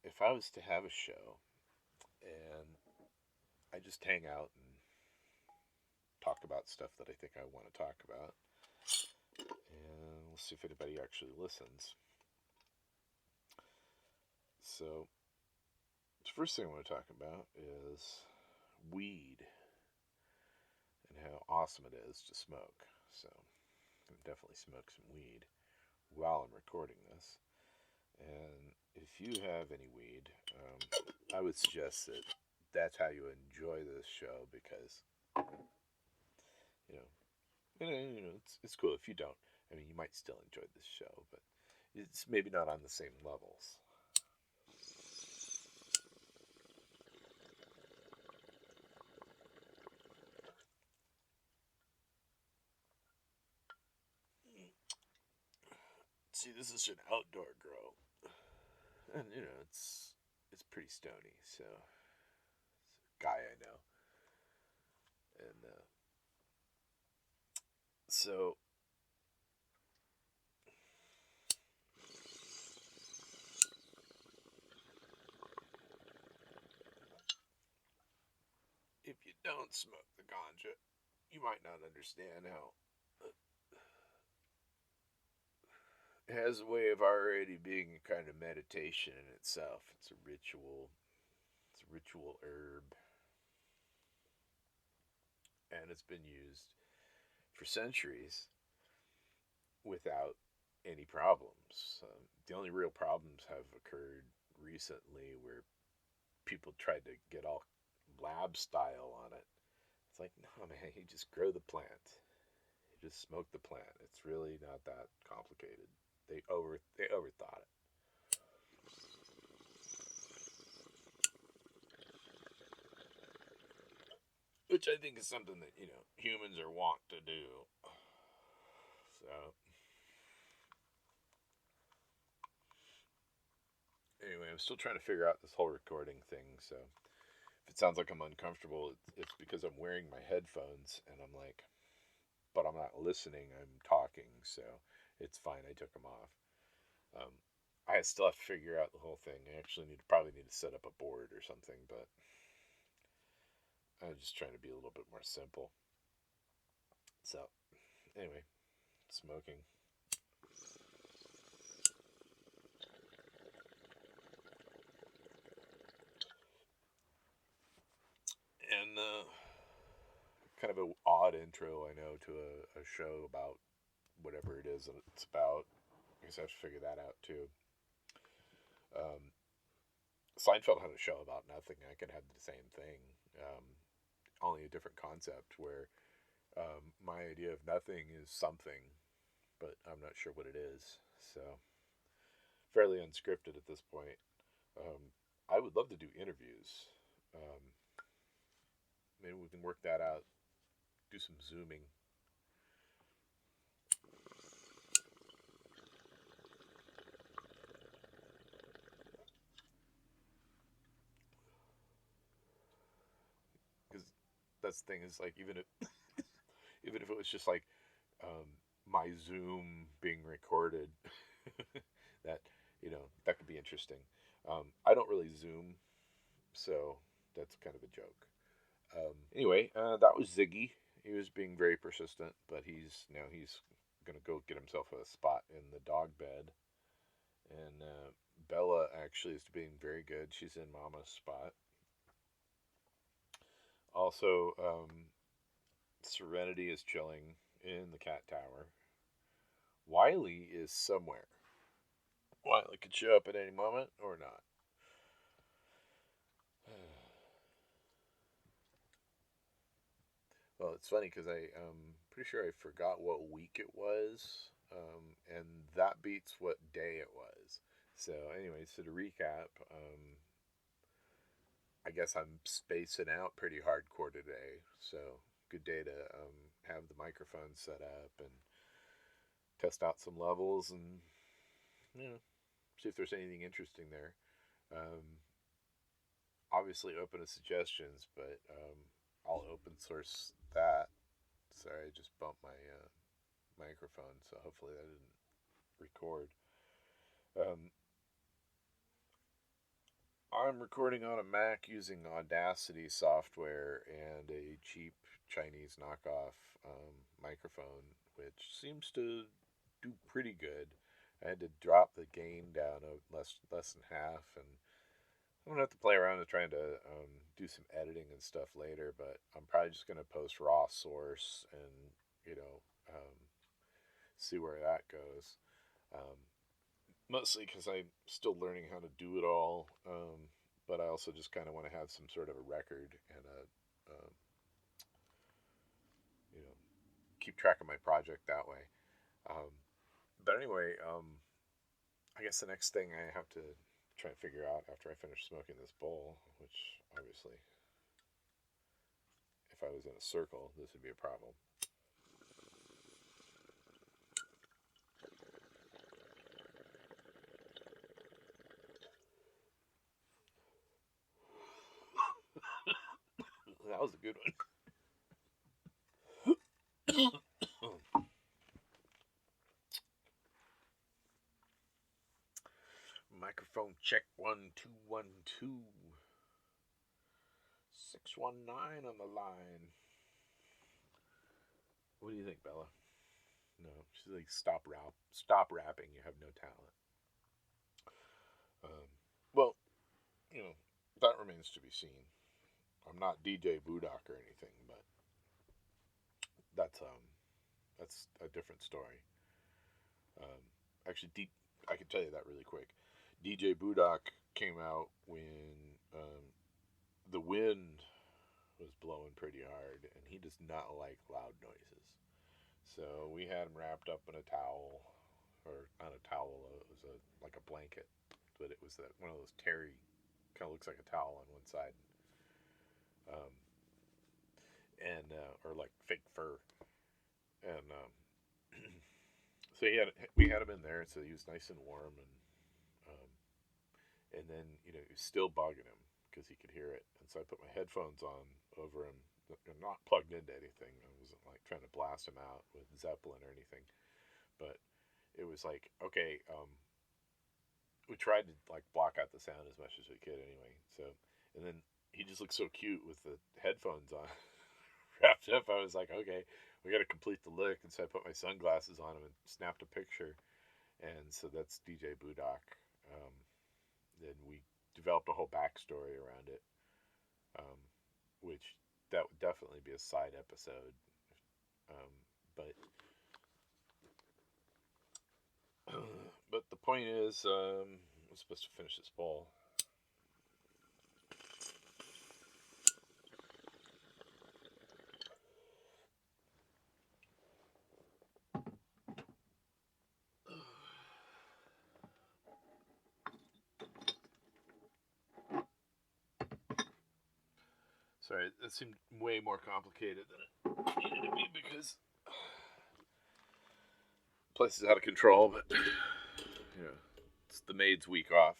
if I was to have a show and I just hang out and talk about stuff that I think I want to talk about, and we'll see if anybody actually listens. So, the first thing I want to talk about is weed and how awesome it is to smoke. So, I'm definitely smoke some weed while I'm recording this. And if you have any weed, I would suggest that that's how you enjoy this show because you know, it's cool if you don't. I mean, you might still enjoy this show, but it's maybe not on the same levels. See, this is an outdoor grow, and it's pretty stony. So, it's a guy I know, and so if you don't smoke the ganja, you might not understand how it has a way of already being a kind of meditation in itself. It's a ritual. It's a ritual herb, and it's been used for centuries without any problems. The only real problems have occurred recently where people tried to get all lab style on it. It's like, no, man, you just grow the plant. You just smoke the plant. It's really not that complicated. They overthought it. Which I think is something that, humans are wont to do. So, anyway, I'm still trying to figure out this whole recording thing. So, if it sounds like I'm uncomfortable, it's because I'm wearing my headphones and I'm like, but I'm not listening, I'm talking. So, it's fine. I took them off. Um, I still have to figure out the whole thing. I actually probably need to set up a board or something, but I'm just trying to be a little bit more simple. So, anyway, smoking. And kind of an odd intro, I know, to a show about whatever it is that it's about. I guess I have to figure that out too. Um, Seinfeld had a show about nothing. I could have the same thing, only a different concept where my idea of nothing is something, but I'm not sure what it is. So, fairly unscripted at this point. Um, I would love to do interviews. Um, Maybe we can work that out, do some zooming. Because that's the thing is like even if it was just like um, my Zoom being recorded, that that could be interesting. I don't really Zoom, so that's kind of a joke. Anyway, that was Ziggy. He was being very persistent, but he's gonna go get himself a spot in the dog bed, and Bella actually is being very good. She's in Mama's spot. Also, Serenity is chilling in the cat tower. Wiley is somewhere. Wiley could show up at any moment or not. Well, it's funny because pretty sure I forgot what week it was, and that beats what day it was. So, anyway, so to recap, I guess I'm spacing out pretty hardcore today. So, good day to have the microphone set up and test out some levels and you know see if there's anything interesting there. Um, Obviously, open to suggestions, but I'll open source that. Sorry, I just bumped my microphone, so hopefully that didn't record. Um, I'm recording on a Mac using Audacity software and a cheap Chinese knockoff microphone, which seems to do pretty good. I had to drop the gain down a less than half, and I'm gonna have to play around with trying to do some editing and stuff later. But I'm probably just gonna post raw source and see where that goes. Um, Mostly because I'm still learning how to do it all, but I also just kind of want to have some sort of a record and keep track of my project that way. Um, but anyway, I guess the next thing I have to try and figure out after I finish smoking this bowl, which obviously, if I was in a circle, this would be a problem. That was a good one. Microphone check 1 2 1 2. 619 on the line. What do you think, Bella? No, she's like, stop rapping. You have no talent. Um, well, that remains to be seen. I'm not DJ Budak or anything, but that's a different story. Um, actually, I can tell you that really quick. DJ Budak came out when the wind was blowing pretty hard, and he does not like loud noises. So we had him wrapped up in a towel, or not a towel. It was like a blanket, but it was that one of those terry, kind of looks like a towel on one side, um, and or like fake fur, and so we had him in there, so he was nice and warm, and then he was still bugging him because he could hear it, and so I put my headphones on over him. They're not plugged into anything. I wasn't like trying to blast him out with Zeppelin or anything, but it was like, okay, we tried to like block out the sound as much as we could anyway. So, and then he just looked so cute with the headphones on, wrapped up. I was like, okay, we got to complete the look, and so I put my sunglasses on him and snapped a picture, and so that's DJ Budak. Then we developed a whole backstory around it, um, which that would definitely be a side episode. But but the point is, I'm supposed to finish this bowl. Sorry, that seemed way more complicated than it needed to be because the place is out of control. But it's the maid's week off,